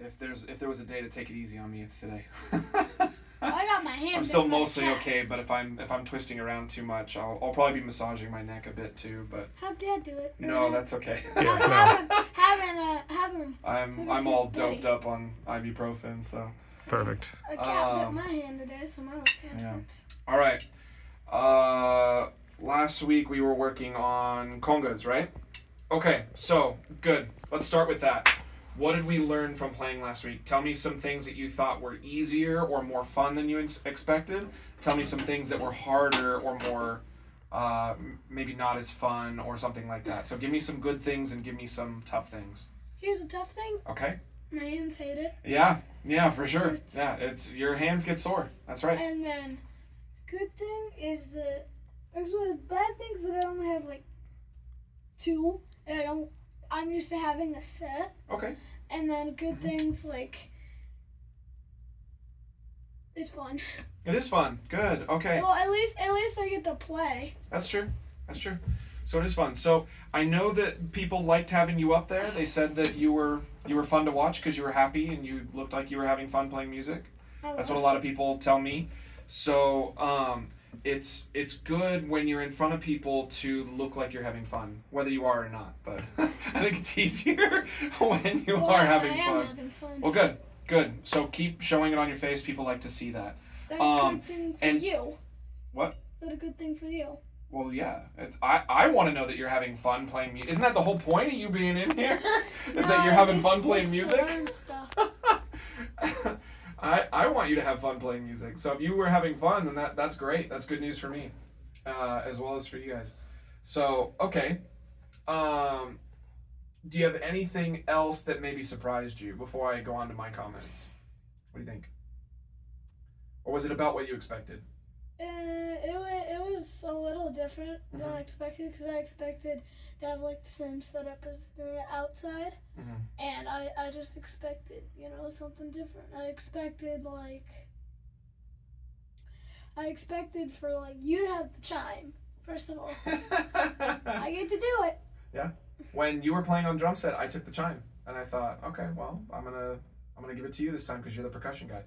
if there was a day to take it easy on me, it's today. I got my hand. I'm still mostly okay, but if I'm twisting around too much, I'll probably be massaging my neck a bit too. But have Dad do it. no, that's okay. Have him. I'm all doped up on ibuprofen, so. Perfect. A cat bit my hand today, so my hand hurts. All right. Last week we were working on congas, right? Okay, so good. Let's start with that. What did we learn from playing last week? Tell me some things that you thought were easier or more fun than you expected. Tell me some things that were harder or more maybe not as fun or something like that. So give me some good things and give me some tough things. Here's a tough thing. Okay. My hands hate it. Yeah, for sure. Yeah, it's your hands get sore. That's right. And then, good thing is that actually bad things that I only have like two, and I'm used to having a set. Okay. And then good things like it's fun. It is fun. Good. Okay. Well, at least I get to play. That's true. So it is fun. So I know that people liked having you up there. They said that you were fun to watch because you were happy and you looked like you were having fun playing music. That's what a lot of people tell me. So it's good when you're in front of people to look like you're having fun, whether you are or not. But I think it's easier when you are having fun. Having fun. Well, good. So keep showing it on your face. People like to see that. Is that a good thing for you? What? Is that a good thing for you? Well, yeah. I want to know that you're having fun playing music. Isn't that the whole point of you being in here? Is that you're having fun playing music? I want you to have fun playing music. So if you were having fun, then that's great. That's good news for me, as well as for you guys. So, okay. Do you have anything else that maybe surprised you before I go on to my comments? What do you think? Or was it about what you expected? It was a little different than I expected because I expected to have like the same setup as doing it outside, and I just expected something different. I expected for like you to have the chime first of all. I get to do it. Yeah. When you were playing on drum set, I took the chime, and I thought, okay, well, I'm gonna give it to you this time because you're the percussion guy.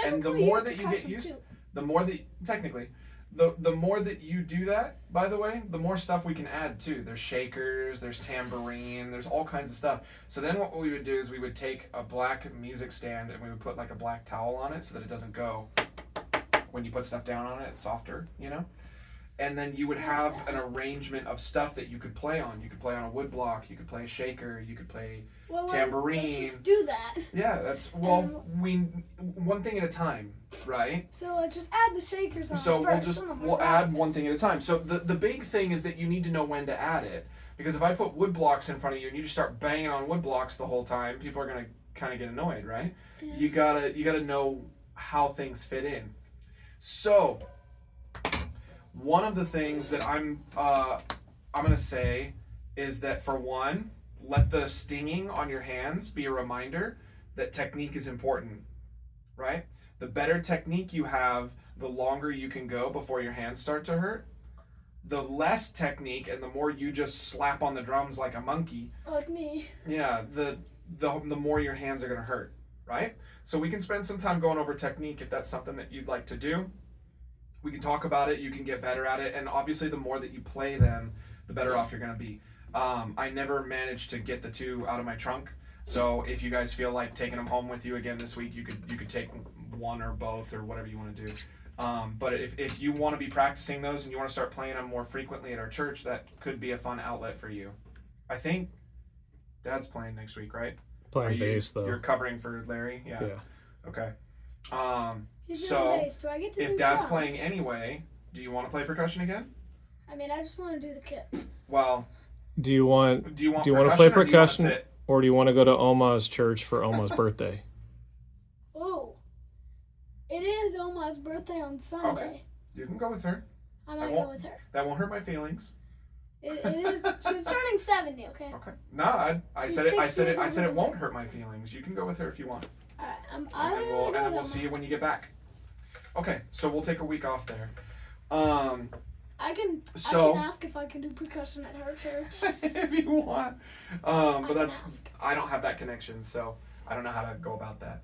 And the more that you get used, the more that technically, the more that you do that, by the way, the more stuff we can add too. There's shakers, there's tambourine, there's all kinds of stuff. So then what we would do is we would take a black music stand and we would put like a black towel on it so that it doesn't go when you put stuff down on it. It's softer, And then you would have an arrangement of stuff that you could play on. You could play on a wood block. You could play a shaker. You could play tambourine. Let's just do that. Yeah, that's one thing at a time, right? So let's just add the shakers on. So first. we'll add one thing at a time. So the big thing is that you need to know when to add it, because if I put wood blocks in front of you and you just start banging on wood blocks the whole time, people are gonna kind of get annoyed, right? Yeah. You gotta know how things fit in. So. One of the things that I'm gonna say is that, for one, let the stinging on your hands be a reminder that technique is important, right? The better technique you have, the longer you can go before your hands start to hurt. The less technique and the more you just slap on the drums like a monkey. Like me. Yeah, the more your hands are gonna hurt, right? So we can spend some time going over technique if that's something that you'd like to do. We can talk about it, you can get better at it, and obviously the more that you play them, the better off you're going to be. I never managed to get the two out of my trunk, so if you guys feel like taking them home with you again this week, you could take one or both or whatever you want to do. But if you want to be practicing those and you want to start playing them more frequently at our church, that could be a fun outlet for you. I think Dad's playing next week, right? Playing bass, though. You're covering for Larry? Yeah. Okay. So, do I get to if do Dad's drums? playing anyway, do you want to play percussion again? I mean, I just want to do the kit. Well, do you want to play percussion, or do you want to go to Oma's church for Oma's birthday? Oh, it is Oma's birthday on Sunday. Okay, you can go with her. I might go with her. That won't hurt my feelings. It is. She's turning 70. Okay. Okay. No, I said it won't hurt my feelings. You can go with her if you want. All right. And then we'll see you when you get back. Okay, so we'll take a week off there. I can ask if I can do percussion at her church. If you want. But I don't have that connection, so I don't know how to go about that.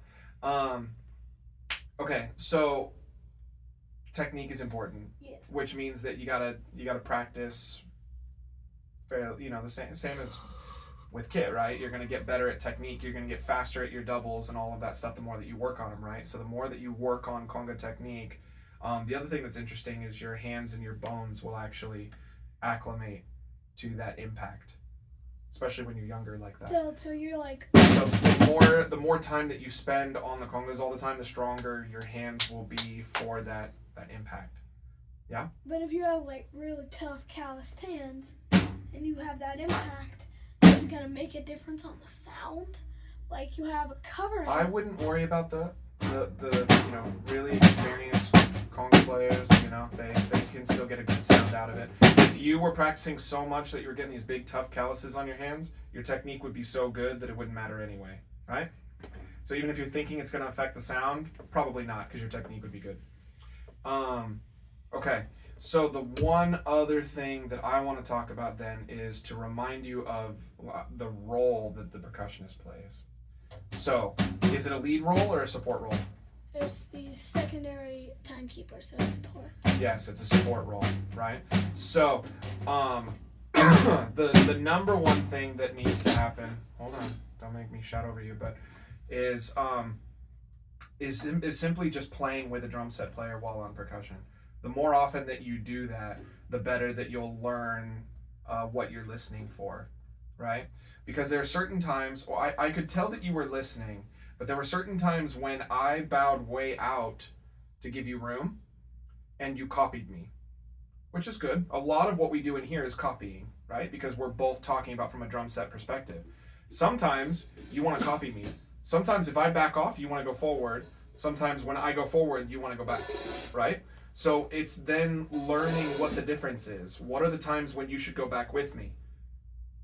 Okay, so technique is important, Yes. which means that you gotta practice. The same as with Kit, right? You're gonna get better at technique. You're gonna get faster at your doubles and all of that stuff. The more that you work on them, right? So the more that you work on conga technique, the other thing that's interesting is your hands and your bones will actually acclimate to that impact, especially when you're younger like that. So you're like. So the more time that you spend on the congas all the time, the stronger your hands will be for that impact. Yeah. But if you have like really tough calloused hands and you have that impact, is it gonna make a difference on the sound? Like you have a covering. I wouldn't worry about the really experienced conga players. They can still get a good sound out of it. If you were practicing so much that you were getting these big tough calluses on your hands, your technique would be so good that it wouldn't matter anyway, right? So even if you're thinking it's going to affect the sound, probably not, because your technique would be good. Okay, so the one other thing that I want to talk about then is to remind you of the role that the percussionist plays. So, is it a lead role or a support role? It's the secondary timekeeper, so support. Yes, it's a support role, right? So, the number one thing that needs to happen, hold on, don't make me shout over you, but is simply just playing with a drum set player while on percussion. The more often that you do that, the better that you'll learn what you're listening for, right? Because there are certain times, I could tell that you were listening, but there were certain times when I bowed way out to give you room, and you copied me, which is good. A lot of what we do in here is copying, right? Because we're both talking about from a drum set perspective. Sometimes you want to copy me. Sometimes if I back off, you want to go forward. Sometimes when I go forward, you want to go back, right? So it's then learning what the difference is. What are the times when you should go back with me?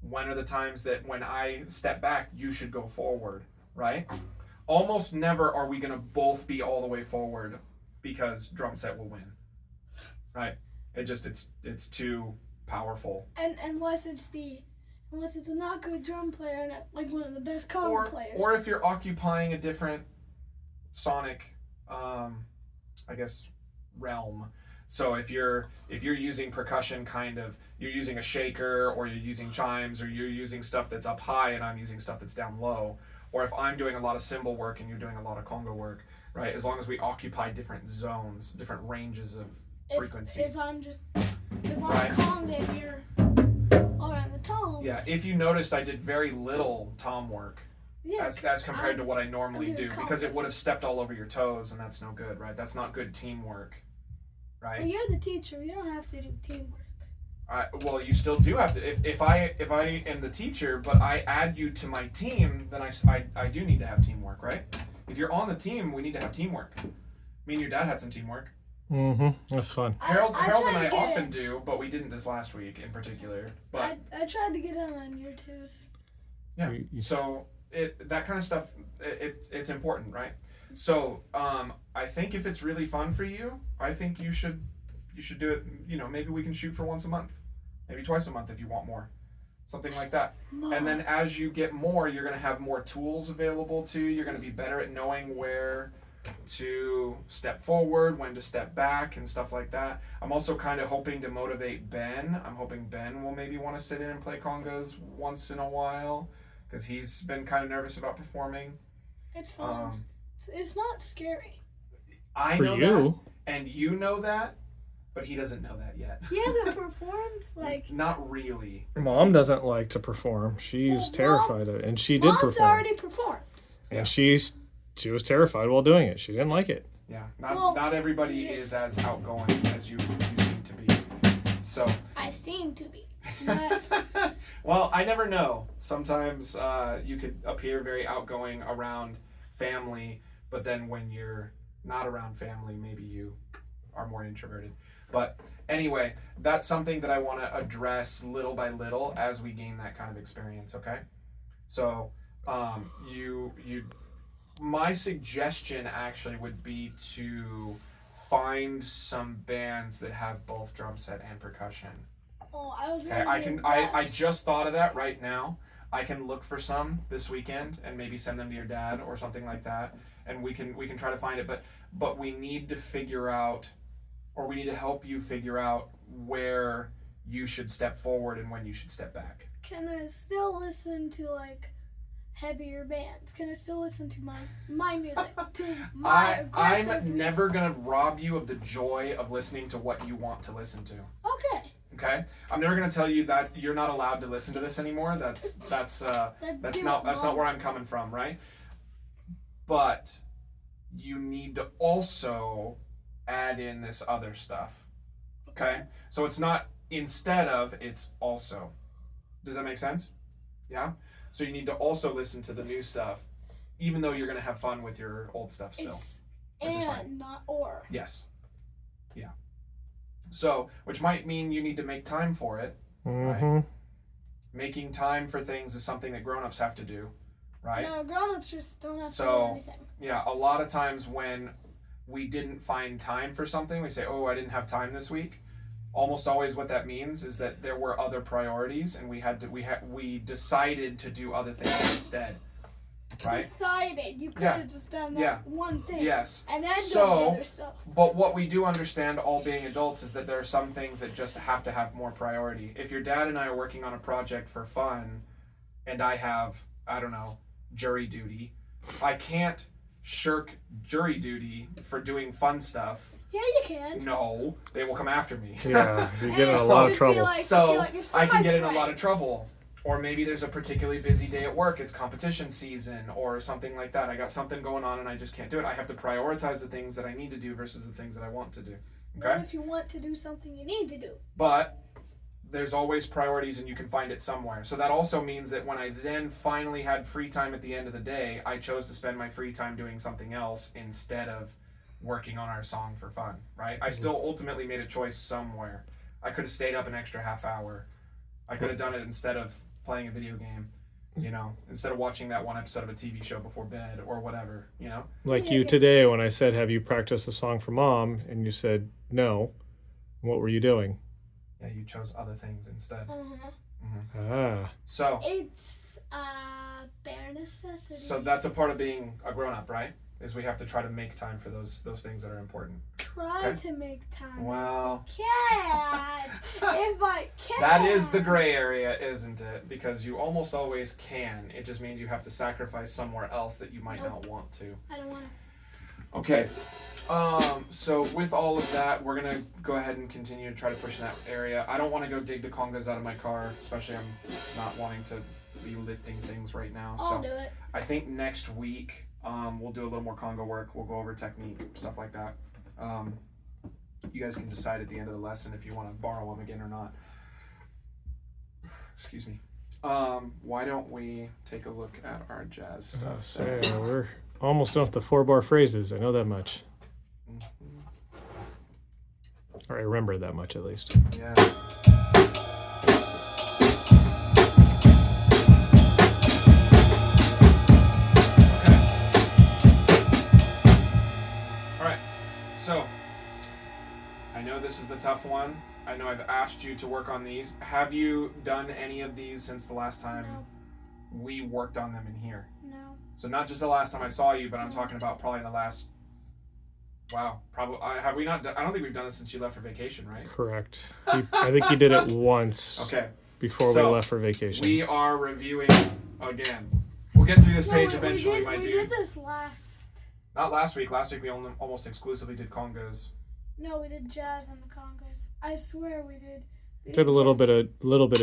When are the times that when I step back, you should go forward, right? Almost never are we going to both be all the way forward because drum set will win, right? It's too powerful. And unless it's a not good drum player and like one of the best conga players. Or if you're occupying a different sonic, realm. So if you're using percussion, you're using a shaker, or you're using chimes, or you're using stuff that's up high and I'm using stuff that's down low, or if I'm doing a lot of cymbal work and you're doing a lot of conga work, right? As long as we occupy different zones, different ranges of frequency. If I'm right. conga and you're all around the toms. Yeah, if you noticed, I did very little tom work. Yeah, as compared to what I normally do, because it would have stepped all over your toes, and that's no good, right? That's not good teamwork, right? Well, you're the teacher. You don't have to do teamwork. Well, you still do have to. If I am the teacher, but I add you to my team, then I do need to have teamwork, right? If you're on the team, we need to have teamwork. Me and your dad had some teamwork. Mm-hmm. That's fun. Harold and I often do, but we didn't this last week in particular. But I tried to get in on your twos. Yeah. So that kind of stuff, it's important, right? So I think if it's really fun for you, I think you should do it. Maybe we can shoot for once a month, maybe twice a month if you want more, something like that. And then as you get more, you're going to have more tools available to you. You're going to be better at knowing where to step forward, when to step back, and stuff like that. I'm also kind of hoping to motivate Ben. I'm hoping Ben will maybe want to sit in and play congas once in a while, because he's been kind of nervous about performing. It's fun. It's not scary. I know that, and you know that, but he doesn't know that yet. He hasn't performed, like... Not really. Mom doesn't like to perform. She's terrified of it, and she did perform. Mom's already performed. And she was terrified while doing it. She didn't like it. Yeah, not everybody is as outgoing as you seem to be. So... I seem to be. Well, I never know. Sometimes you could appear very outgoing around family, but then when you're not around family, maybe you are more introverted. But anyway, that's something that I want to address little by little as we gain that kind of experience, okay? So my suggestion actually would be to find some bands that have both drum set and percussion. Oh, I was okay, I just thought of that right now. I can look for some this weekend and maybe send them to your dad or something like that, and we can try to find it. But we need to figure out, or we need to help you figure out where you should step forward and when you should step back. Can I still listen to like heavier bands? Can I still listen to my music? To my I'm aggressive never gonna rob you of the joy of listening to what you want to listen to. Okay. Okay? I'm never gonna tell you that you're not allowed to listen to this anymore. That's not where I'm coming from, right? But you need to also add in this other stuff. Okay? So it's not instead of, it's also. Does that make sense? Yeah? So you need to also listen to the new stuff, even though you're going to have fun with your old stuff still. It's and, not or. Yes. Yeah. So, which might mean you need to make time for it, right? Making time for things is something that grown-ups have to do, right? No, grown-ups just don't have to do anything. Yeah, a lot of times when we didn't find time for something, we say, oh, I didn't have time this week. Almost always what that means is that there were other priorities and we decided to do other things instead. Right? Decided. You could have just done that one thing. Yes. And then do the other stuff. But what we do understand, all being adults, is that there are some things that just have to have more priority. If your dad and I are working on a project for fun and I have, I don't know, jury duty, I can't shirk jury duty for doing fun stuff. Yeah, you can. No, they will come after me. Yeah, you get in a lot of trouble. I can get in a lot of trouble. Or maybe there's a particularly busy day at work. It's competition season or something like that. I got something going on and I just can't do it. I have to prioritize the things that I need to do versus the things that I want to do. Okay? What if you want to do something you need to do? But there's always priorities and you can find it somewhere. So that also means that when I then finally had free time at the end of the day, I chose to spend my free time doing something else instead of working on our song for fun, right? I still ultimately made a choice somewhere. I could have stayed up an extra half hour. I could have done it instead of playing a video game, you know, instead of watching that one episode of a TV show before bed or whatever, you know? Like you today when I said, have you practiced a song for Mom? And you said, no. What were you doing? Yeah, you chose other things instead. So it's bare necessity. So that's a part of being a grown-up, right? Is we have to try to make time for those things that are important. Try to make time. Well, can't. If I can. That is the gray area, isn't it? Because you almost always can. It just means you have to sacrifice somewhere else that you might not want to. I don't want to. Okay. So with all of that, we're gonna go ahead and continue to try to push in that area. I don't want to go dig the congas out of my car, especially I'm not wanting to be lifting things right now. I'll do it. I think next week we'll do a little more conga work. We'll go over technique, stuff like that. You guys can decide at the end of the lesson if you want to borrow them again or not. Excuse me. Why don't we take a look at our jazz stuff? We're almost done with the 4-bar phrases. I know that much. Or I remember that much at least. Yeah. So, I know this is the tough one. I know I've asked you to work on these. Have you done any of these since the last time we worked on them in here? No. So not just the last time I saw you, but I'm talking about probably the last... Wow, probably... have we not... I don't think we've done this since you left for vacation, right? Correct. I think you did it once. Okay. Before we left for vacation. We are reviewing again. We'll get through this page eventually, my dude. We did this last... Not last week. Last week we almost exclusively did congas. No, we did jazz and the congas. I swear we did. Did a little bit of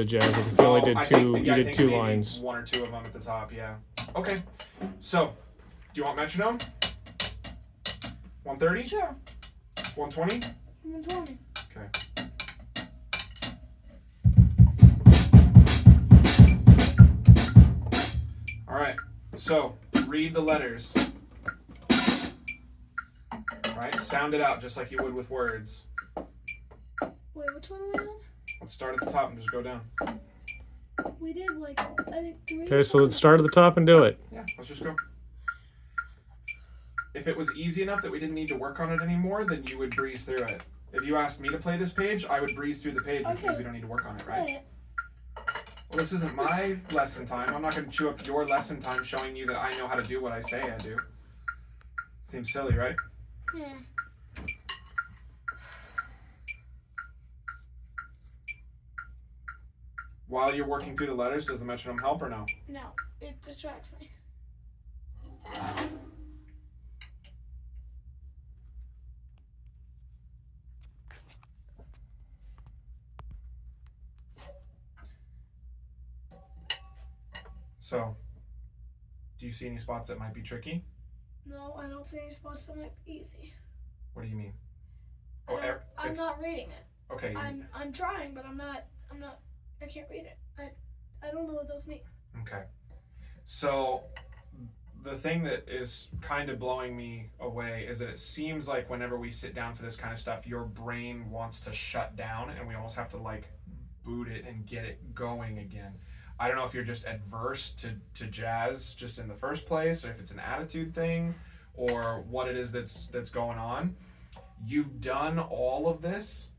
jazz. I think you only did two. You did two lines. One or two of them at the top. Yeah. Okay. So, do you want metronome? 130. Sure. 120. 120. Okay. All right. So read the letters. Right? Sound it out just like you would with words. Wait, which one are we on? Let's start at the top and just go down. We did like, I think 3. Okay, so let's start at the top and do it. Yeah, let's just go. If it was easy enough that we didn't need to work on it anymore, then you would breeze through it. If you asked me to play this page, I would breeze through the page because we don't need to work on it, right? Well, this isn't my lesson time. I'm not going to chew up your lesson time showing you that I know how to do what I say I do. Seems silly, right? Yeah. While you're working through the letters, does the metronome help or no? No, it distracts me. So, do you see any spots that might be tricky? No, I don't see any spots that might be easy. What do you mean? I'm not reading it. Okay. I'm trying, but I'm not. I can't read it. I don't know what those mean. Okay. So, the thing that is kind of blowing me away is that it seems like whenever we sit down for this kind of stuff, your brain wants to shut down, and we almost have to like boot it and get it going again. I don't know if you're just adverse to jazz just in the first place, or if it's an attitude thing, or what it is that's going on. You've done all of this,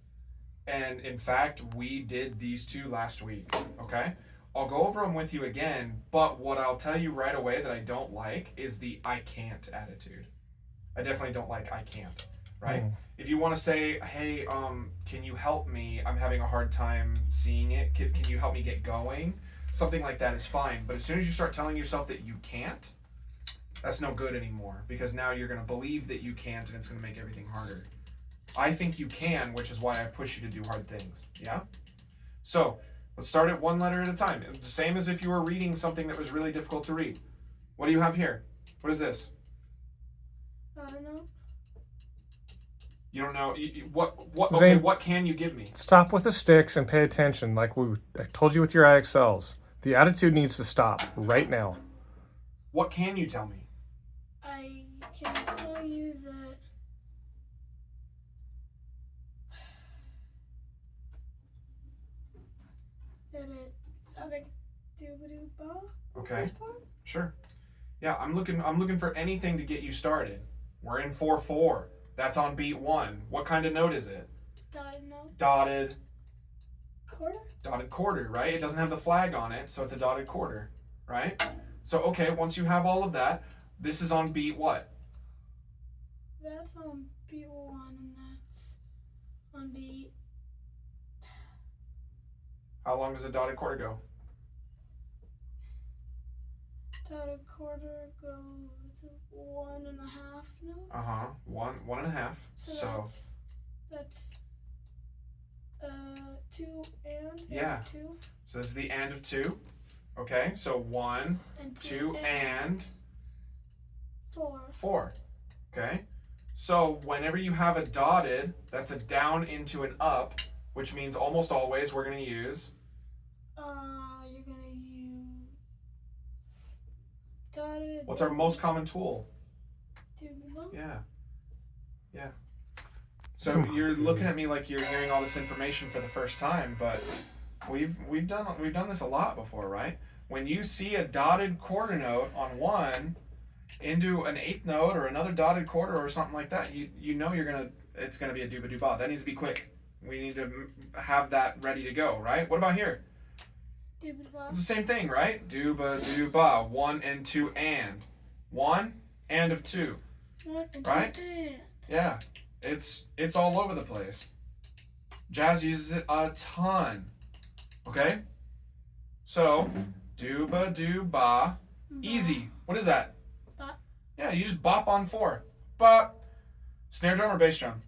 and in fact, we did these two last week, okay? I'll go over them with you again, but what I'll tell you right away that I don't like is the I can't attitude. I definitely don't like I can't, right? If you want to say, hey, can you help me? I'm having a hard time seeing it. Can you help me get going? Something like that is fine. But as soon as you start telling yourself that you can't, that's no good anymore, because now you're going to believe that you can't, and it's going to make everything harder. I think you can, which is why I push you to do hard things. Yeah? So, let's start it one letter at a time. The same as if you were reading something that was really difficult to read. What do you have here? What is this? I don't know. You don't know? Okay, Zane, what can you give me? Stop with the sticks and pay attention like I told you with your IXLs. The attitude needs to stop right now. What can you tell me? I can tell you that it's like doo-ba-doo-ba. Okay. Sure. Yeah, I'm looking for anything to get you started. We're in 4/4. That's on beat 1. What kind of note is it? Dotted note. Dotted Quarter? Dotted quarter, right? It doesn't have the flag on it, so it's a dotted quarter, right? So, okay, once you have all of that, this is on beat what? That's on beat 1, and that's on beat... How long does a dotted quarter go? Dotted quarter goes 1.5 notes. 1.5. So that's 2 and yeah. 2. So this is the and of 2. Okay, so 1, and 2, and 4. Okay, so whenever you have a dotted, that's a down into an up, which means almost always we're going to use. You're gonna use dotted. What's our most common tool? Doo-ba. Yeah. So you're looking at me like you're hearing all this information for the first time, but we've done this a lot before, right? When you see a dotted quarter note on 1 into an 8th note or another dotted quarter or something like that, you know it's gonna be a dooba-doo-ba. That needs to be quick. We need to have that ready to go, right? What about here? Doo-ba-doo-ba. It's the same thing, right? Dooba-doo-ba. 1 and 2 and. 1 and of 2. 1 and Right? 2 and. Yeah. It's all over the place. Jazz uses it a ton. Okay? So, dooba-doo-ba. Easy. What is that? Bop. Yeah, you just bop on 4. Bop. Snare drum or bass drum?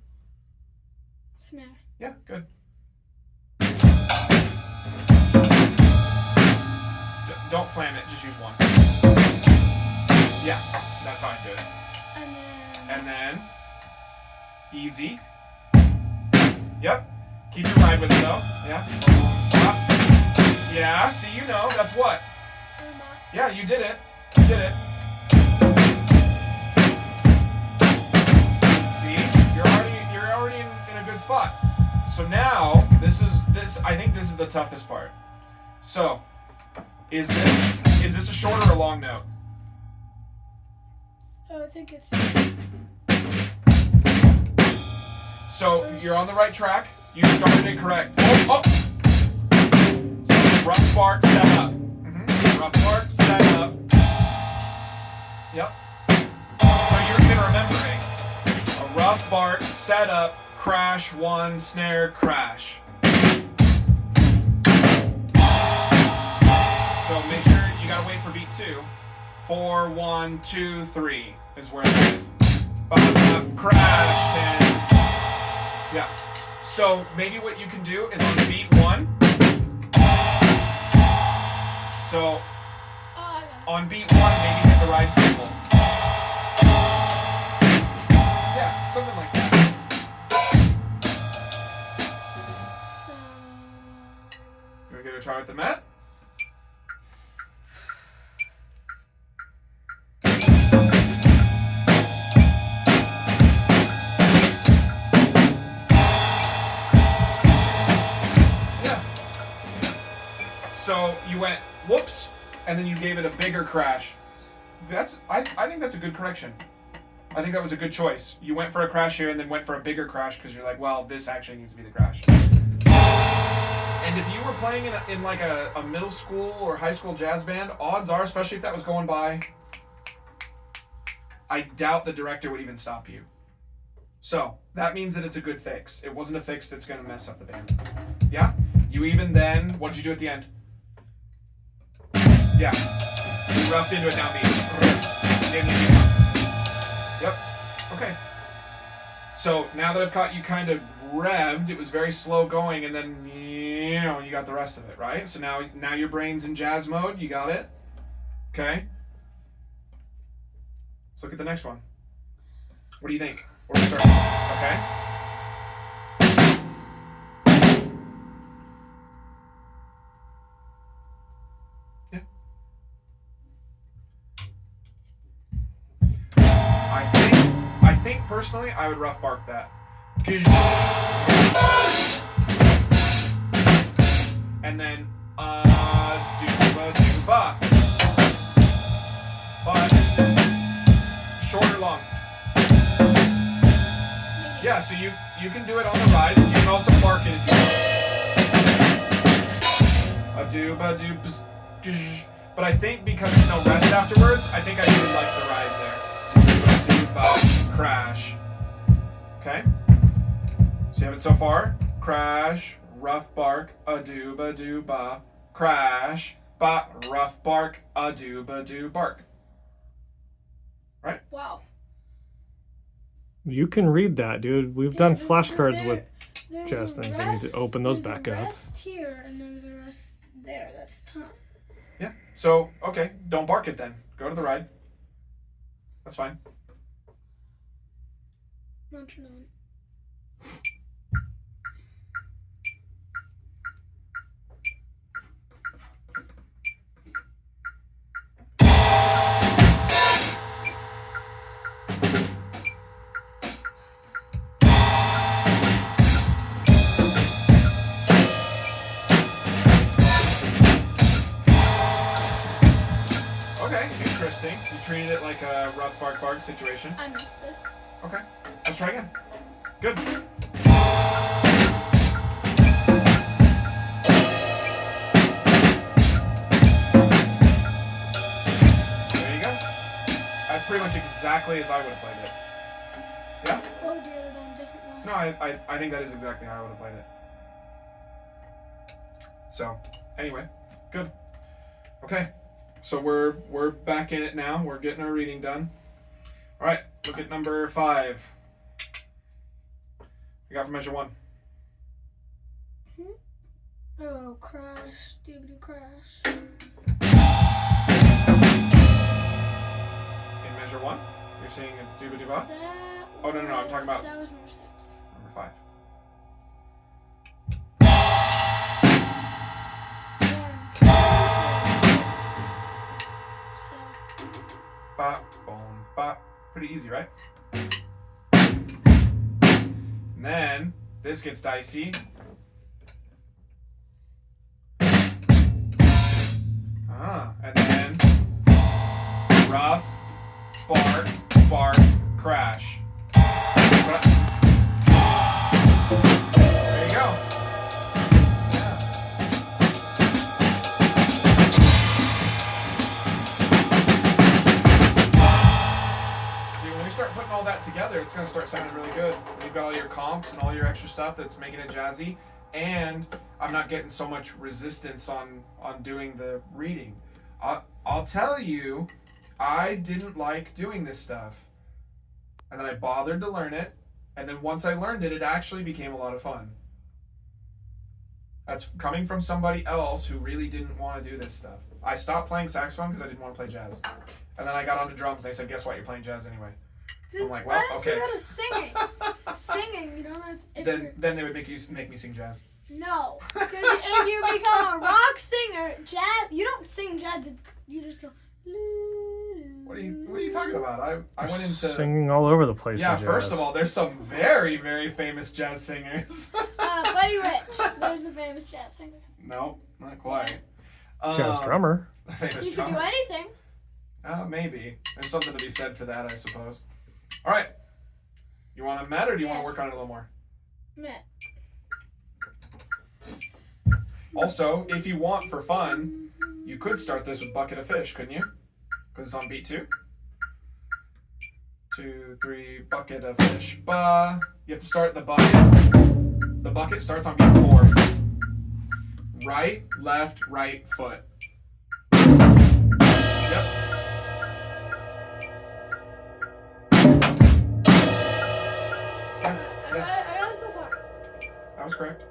Snare. Yeah, good. Don't flam it, just use 1. Yeah, that's how I do it. And then easy. Yep. Keep your ride with it though. Yeah. Yeah, see, you know, that's what? Yeah, you did it. You did it. See? You're already in a good spot. So now, I think this is the toughest part. So, is this a short or a long note? Oh, I think it's... So you're on the right track. You started it correct. Oh! So Rough bark, set up. Rough bark, set up. Yep. So you're even remembering. A rough bark, set up, crash, 1, snare, crash. So make sure you gotta wait for beat 2. 4, 1, 2, 3 is where it is. Crash and yeah. So maybe what you can do is on beat 1. So on beat 1, maybe hit the ride cymbal. Yeah, something like that. So You wanna give it a try with the Met? So you went whoops, and then you gave it a bigger crash. I think that's a good correction. I think that was a good choice. You went for a crash here and then went for a bigger crash because you're like, well, this actually needs to be the crash. And if you were playing in like a middle school or high school jazz band, odds are, especially if that was going by, I doubt the director would even stop you. So that means that it's a good fix. It wasn't a fix that's going to mess up the band. Yeah? You even then, what did you do at the end? Yeah. You roughed into a downbeat. Yep. Okay. So now that I've caught you kind of revved, it was very slow going, and then you got the rest of it, right? So now your brain's in jazz mode. You got it. Okay. Let's look at the next one. What do you think? Where do we start? Okay. I think personally I would rough bark that. And then dooba dooba. But short or long? Yeah, so you can do it on the ride. You can also bark it if you want. A dooba doobs. But I think because there's no rest afterwards, I think I do like the ride there. Crash. Okay? So you have it so far. Crash, rough bark, a dooba doo ba. Crash, ba, rough bark, a dooba doo bark. Right? wow. You can read that, dude. We've done flashcards with there's jazz a things. I need to open those there's back a up. rest here and there's a rest there. That's time. Yeah. So, okay, don't bark it then. Go to the ride. That's fine. Metronome. Okay, interesting. You treated it like a rough bark bark situation. I missed it. Okay, let's try again. Good. There you go. That's pretty much exactly as I would have played it. Yeah? Or did it on a different one? No, I think that is exactly how I would have played it. So, anyway, good. Okay, so we're back in it now. We're getting our reading done. All right, look at number 5. You got for measure 1. Oh, crash, doobity crash. In measure 1, you're seeing a doobity ba. Oh, no, I'm talking about That was number 6. number 5. So, Bop, boom, bop. Pretty easy, right? And then this gets dicey. And then rough, bark, bark, crash. There you go. Yeah. we start putting all that together, it's going to start sounding really good. When you've got all your comps and all your extra stuff that's making it jazzy, and I'm not getting so much resistance on doing the reading. I'll tell you, I didn't like doing this stuff. And then I bothered to learn it, and then once I learned it, it actually became a lot of fun. That's coming from somebody else who really didn't want to do this stuff. I stopped playing saxophone because I didn't want to play jazz. And then I got onto drums, and they said, guess what, you're playing jazz anyway. I'm like, well, why don't okay. you go to singing? Singing, you don't have to... Then they would make me sing jazz. No. Because if you become a rock singer, jazz... You don't sing jazz, you just go... What are you talking about? I went into... Singing all over the place. Yeah, in first jazz. of all, there's some very, very famous jazz singers. Buddy Rich. There's a famous jazz singer. No, not quite. Jazz drummer. Famous You can drummer. do anything. Maybe. There's something to be said for that, I suppose. All right. You want a met, or do you want to work on it a little more? Met. Also, if you want for fun, you could start this with Bucket of Fish, couldn't you? Because it's on beat 2. 2, 3, bucket of fish. Ba. You have to start the bucket. The bucket starts on beat 4. Right, left, right foot. Yep. I got it so far. That was correct.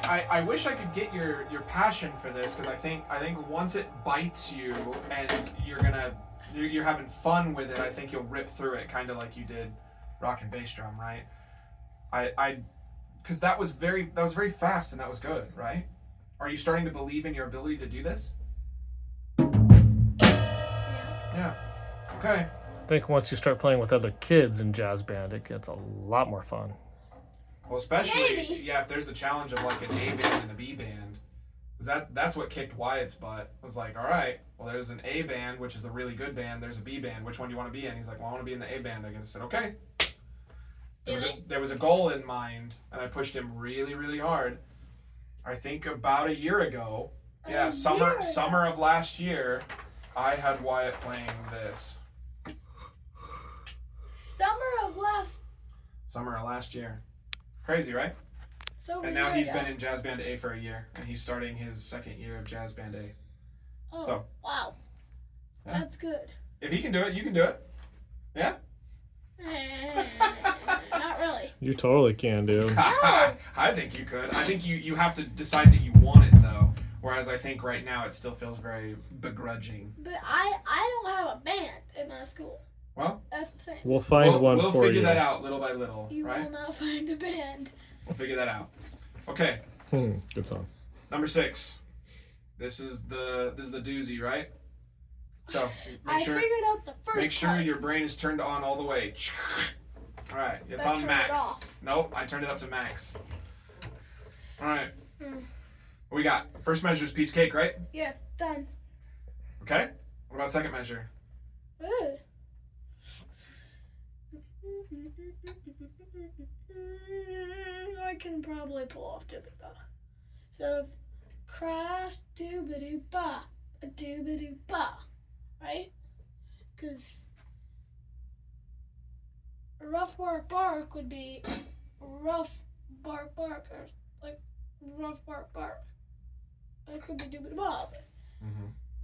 I wish I could get your passion for this, because I think once it bites you and you're having fun with it, I think you'll rip through it, kind of like you did rock and bass drum, right? Because that was very fast and that was good, right? Are you starting to believe in your ability to do this? Yeah. Okay. I think once you start playing with other kids in jazz band, it gets a lot more fun. Well, especially, Maybe. yeah, if there's the challenge of like an A band and a B band. Because that's what kicked Wyatt's butt. Was like, all right, well, there's an A band, which is the really good band. There's a B band. Which one do you want to be in? He's like, well, I want to be in the A band. I just said, okay. There was a goal in mind, and I pushed him really, really hard. I think about a year ago, summer of last year, I had Wyatt playing this. Summer of last year. Crazy, right? So And now he's been in Jazz Band A for a year, and he's starting his second year of Jazz Band A. Oh, So. wow. Yeah. That's good. If he can do it, you can do it. Yeah? Not really. You totally can, dude. I think you could. I think you have to decide that you want it, though. Whereas I think right now it still feels very begrudging. But I don't have a band in my school. Well, that's the thing. We'll find one we'll for you. figure that out little by little, You right? will not find a band. We'll figure that out. Okay, Good song. number 6. This is the doozy, right? So I figured out the first make sure part. your brain is turned on all the way. All right, it's on Turned max. it off. Nope, I turned it up to max. All right. Mm. What we got? First measure is piece of cake, right? Yeah, done. Okay. What about second measure? Good. I can probably pull off dooba. So, crash dooba ba, a dooba ba, right? Because rough bark bark would be rough bark bark, or like rough bark bark. It could be dooba ba, but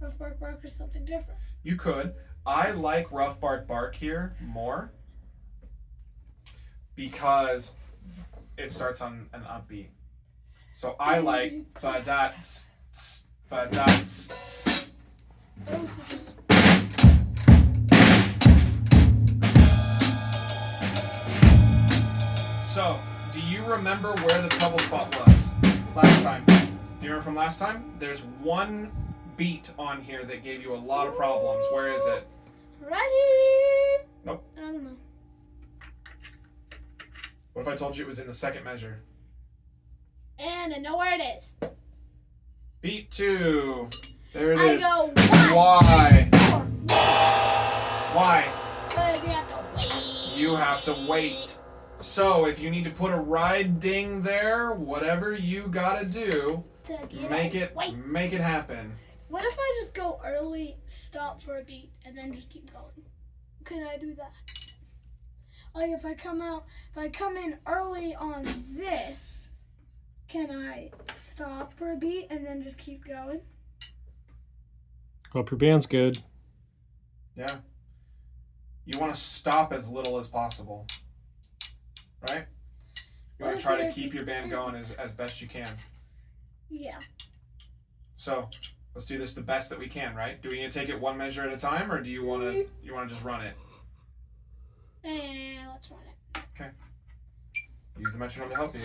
rough bark bark is something different. You could. I like rough bark bark here more because it starts on an upbeat. So I like but that's. Oh, so just So, do you remember where the trouble spot was last time? Do you remember from last time? There's one beat on here that gave you a lot of problems. Where is it? right here. Nope. I don't know. What if I told you it was in the second measure? And I know where it is. Beat 2. There it I is. go 1, Why? 3, 4. Why? Because you have to wait. You have to wait. So if you need to put a ride ding there, whatever you gotta do, To get make it. it Wait. make it happen. What if I just go early, stop for a beat, and then just keep going? Can I do that? Like if I come in early on this, can I stop for a beat and then just keep going? Hope your band's good. Yeah. You want to stop as little as possible. Right? You want to try to keep your band going as best you can. Yeah. So, let's do this the best that we can, right? Do we need to take it one measure at a time, or do you want to just run it? And let's run it. Okay. Use the metronome to help you.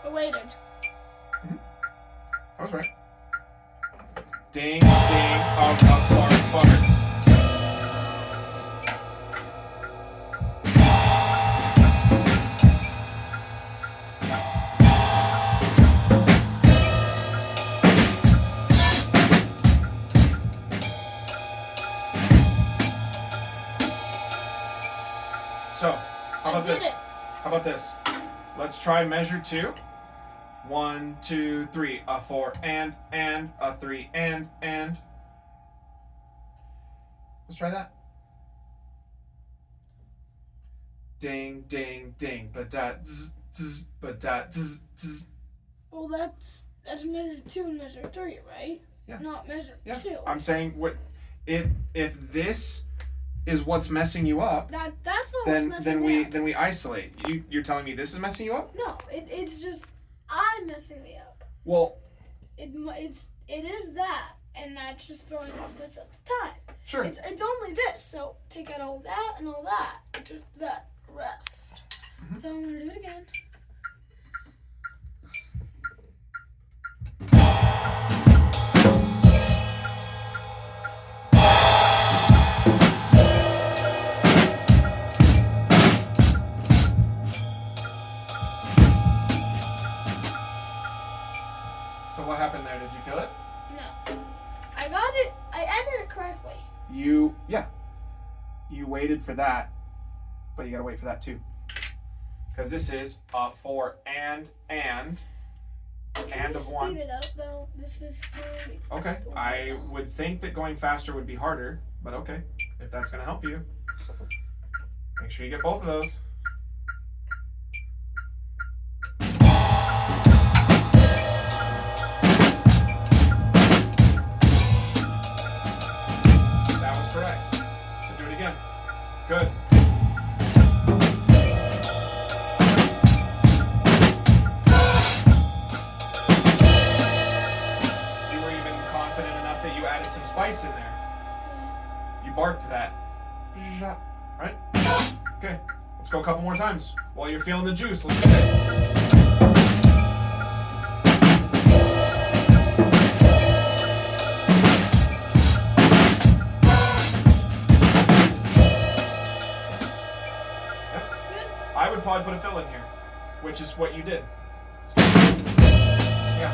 I waited. I was right. Ding, ding, bark, bark. So, how about this? How about this? Let's try measure 2. 1, 2, 3, a 4, and, a 3, and. Let's try that. Ding, ding, ding, ba-da, zzz, zzz, ba-da, zzz, zzz. Well, that's measure 2 and measure 3, right? Yeah. Not measure Yeah. 2. I'm saying if this is what's messing you up, That's not then what's messing me up. we isolate. You're telling me this is messing you up? No, it's just I'm messing me up. Well, It is that, and that's just throwing off my sense of time. sure. It's only this, so take out all that and all that, just that rest. Mhm. So I'm gonna do it again. So what happened there? Did you feel it? No, I got it. I ended it correctly. You waited for that, but you gotta wait for that too. Because this is a 4 and Can you of 1. speed it up though? This is 30. Okay. I would think that going faster would be harder, but okay. If that's gonna help you. Make sure you get both of those. That was correct. So do it again. Good. You were even confident enough that you added some spice in there. You barked that. Right? Okay. Let's go a couple more times. While you're feeling the juice, let's get it. I would probably put a fill in here, which is what you did. Yeah.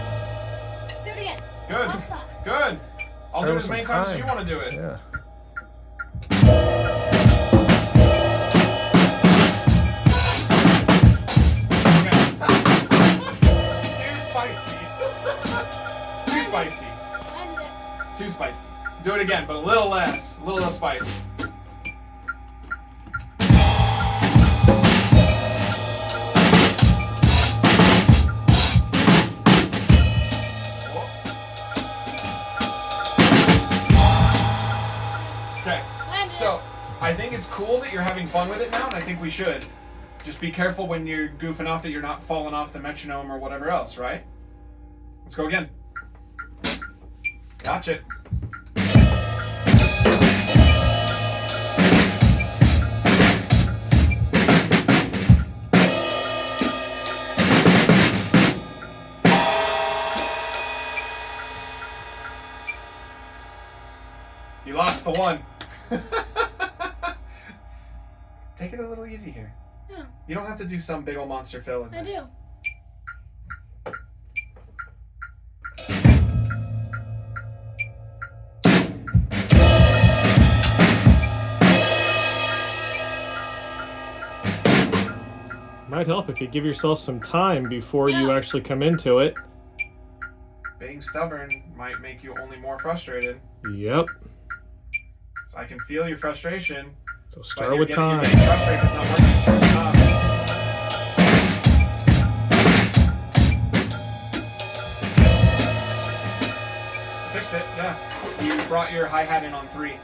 Let's do it again. Good. Last time. Good. I'll do it Throw as many some times as time. you want to do it. Yeah. Too spicy. Too spicy. I did it. Too spicy. Do it again, but a little less. A little less spice. Okay. So, I think it's cool that you're having fun with it now, and I think we should. Just be careful when you're goofing off that you're not falling off the metronome or whatever else, right? Let's go again. Gotcha. You lost the one. Take it a little easy here. Yeah. You don't have to do some big old monster fill in there. I do. Might help if you give yourself some time before you Yeah. actually come into it. Being stubborn might make you only more frustrated. Yep. So I can feel your frustration. So but start you're with getting, time. You're getting frustrated 'cause it's not working enough. Fixed it, yeah. You brought your hi-hat in on 3,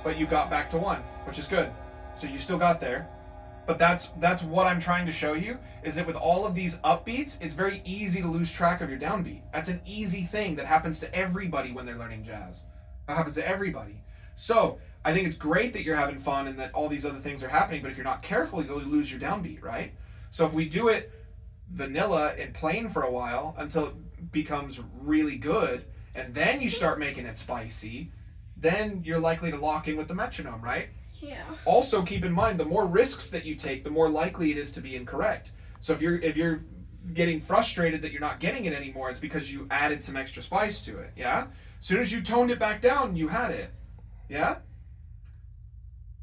but you got back to 1, which is good. So you still got there. But that's what I'm trying to show you, is that with all of these upbeats, it's very easy to lose track of your downbeat. That's an easy thing that happens to everybody when they're learning jazz. That happens to everybody. So I think it's great that you're having fun and that all these other things are happening, but if you're not careful, you'll lose your downbeat, right? So if we do it vanilla and plain for a while until it becomes really good, and then you start making it spicy, then you're likely to lock in with the metronome, right? Yeah. Also, keep in mind, the more risks that you take, the more likely it is to be incorrect. So if you're getting frustrated that you're not getting it anymore, it's because you added some extra spice to it. Yeah. As soon as you toned it back down, you had it. Yeah.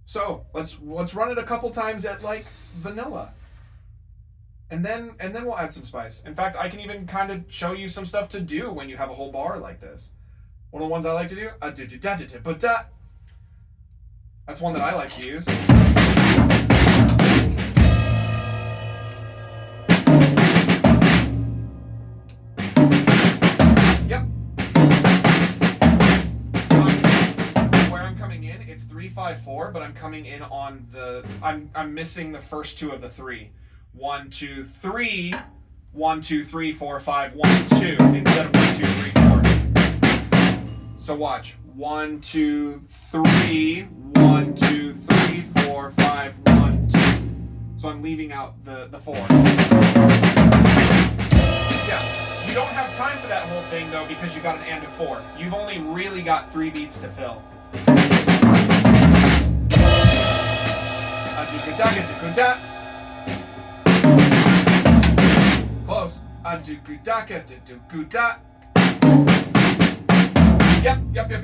So let's run it a couple times at like vanilla, and then we'll add some spice. In fact, I can even kind of show you some stuff to do when you have a whole bar like this. One of the ones I like to do, da-da-da-da-da-da. That's one that I like to use. Yep. Where I'm coming in, it's 3-5-4, but I'm coming in on the. I'm missing the first 2 of the 3. 1, 2, 3. 1, 2, 3, 4, 5, 1, 2 instead of 1, 2, 3, 4. So watch. 1, 2, 3. 1, 2, 3, 4, 5, 1, 2. So I'm leaving out the 4. Yeah. You don't have time for that whole thing though because you got an and of 4. You've only really got 3 beats to fill. Close. Yep. Yep. Yep.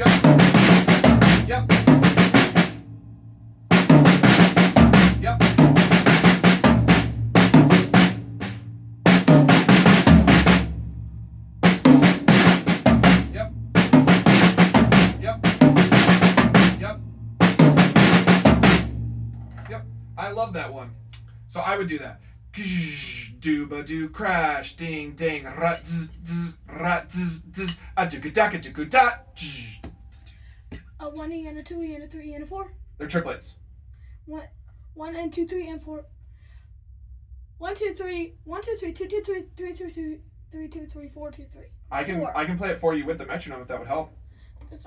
Yep. I love that one. So I would do that. Dooba doo crash ding ding rat zzz rat zzz a doo da doo da. A 1 E and a 2 E and a 3 E and a 4. They're triplets. 1 and 2 3 and 4. 1 2 3 1 2 3 2 2 3 3 3 3 3 2 3 4 2 3. I can play it for you with the metronome if that would help.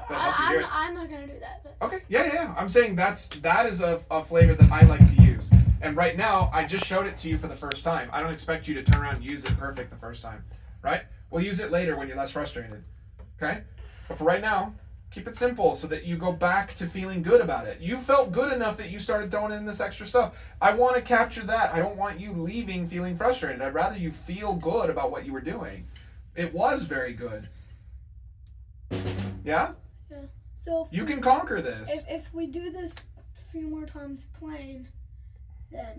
I'm not gonna do that. Okay. Yeah. I'm saying that is a flavor that I like to use. And right now, I just showed it to you for the first time. I don't expect you to turn around and use it perfect the first time, right? We'll use it later when you're less frustrated, okay? But for right now, keep it simple so that you go back to feeling good about it. You felt good enough that you started throwing in this extra stuff. I want to capture that. I don't want you leaving feeling frustrated. I'd rather you feel good about what you were doing. It was very good. Yeah? Yeah. So you can conquer this. If we do this a few more times plain, then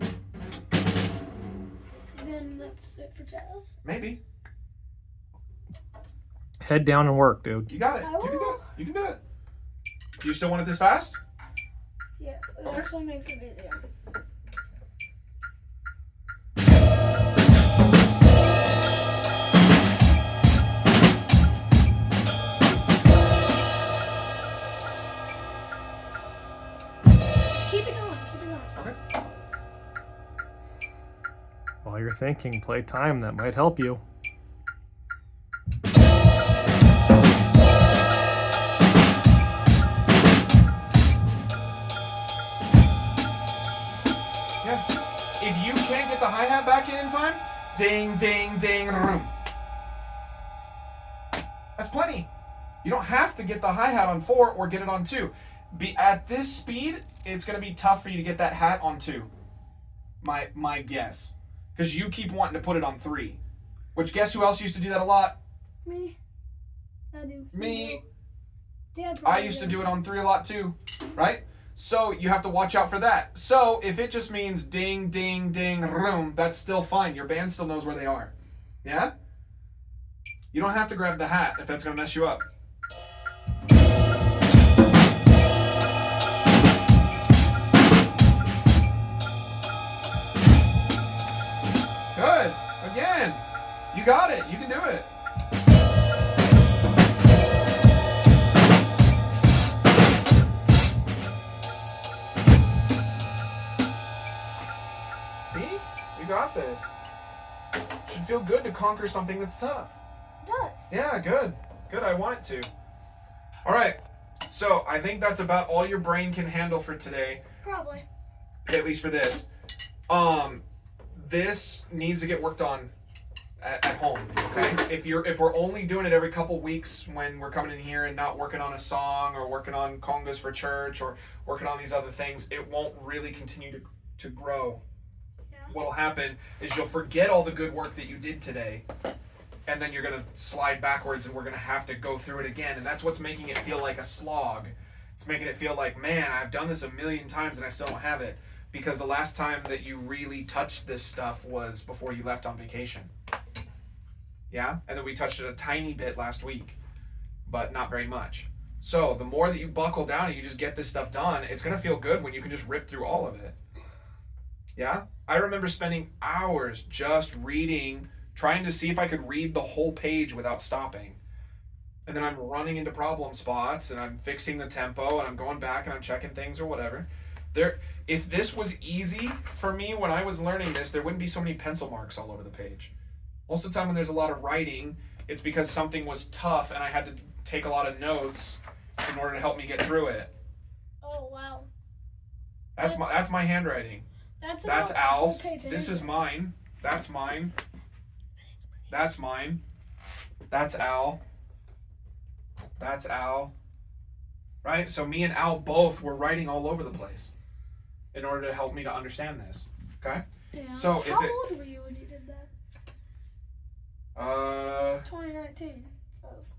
that's it for jazz. Maybe. Head down and work, dude. You got it. You can do it. You can do it. Do you still want it this fast? Yes, it actually makes it easier. Keep it going. Okay. While you're thinking, play time. That might help you. If you can't get the hi-hat back in time, ding, ding, ding, room. That's plenty. You don't have to get the hi-hat on 4 or get it on 2. At this speed, it's going to be tough for you to get that hat on 2. My guess. Because you keep wanting to put it on 3. Which, guess who else used to do that a lot? Me. I do. Me. Dad I probably used to did. do it on 3 a lot too, right? So you have to watch out for that. So if it just means ding, ding, ding, room, that's still fine. Your band still knows where they are. Yeah? You don't have to grab the hat if that's going to mess you up. Good. Again. You got it. You can do it. See? You got this. Should feel good to conquer something that's tough. It does. Yeah, good. Good, I want it to. All right. So, I think that's about all your brain can handle for today, Probably. at least for this. This needs to get worked on at home, okay? If we're only doing it every couple weeks when we're coming in here and not working on a song or working on congas for church or working on these other things, it won't really continue to grow. Yeah. What'll happen is you'll forget all the good work that you did today, and then you're gonna slide backwards and we're gonna have to go through it again, and that's what's making it feel like a slog. It's making it feel like, man, I've done this a million times and I still don't have it, because the last time that you really touched this stuff was before you left on vacation. Yeah? And then we touched it a tiny bit last week, but not very much. So the more that you buckle down and you just get this stuff done, it's gonna feel good when you can just rip through all of it. Yeah? I remember spending hours just reading, trying to see if I could read the whole page without stopping. And then I'm running into problem spots and I'm fixing the tempo and I'm going back and I'm checking things or whatever. If this was easy for me when I was learning this, there wouldn't be so many pencil marks all over the page. Most of the time when there's a lot of writing, it's because something was tough and I had to take a lot of notes in order to help me get through it. Oh wow. That's my handwriting. That's That's about a whole Al's. page This in. is mine. That's mine. That's mine. That's Al. That's Al. Right? So me and Al both were writing all over the place in order to help me to understand this. Okay? Yeah. So if How it- old were you when you did that? 2019. It says.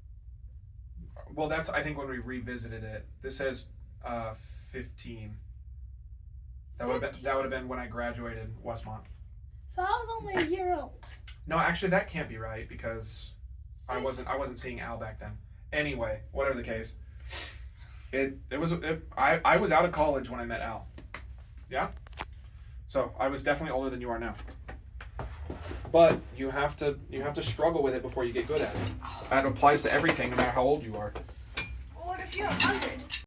Well, that's, I think, when we revisited it. This says 15. That would have been when I graduated Westmont. So I was only a year old. No, actually, that can't be right because I wasn't seeing Al back then. Anyway, whatever the case, I was out of college when I met Al. Yeah, so I was definitely older than you are now. But you have to struggle with it before you get good at it. That applies to everything, no matter how old you are. What if you're 100?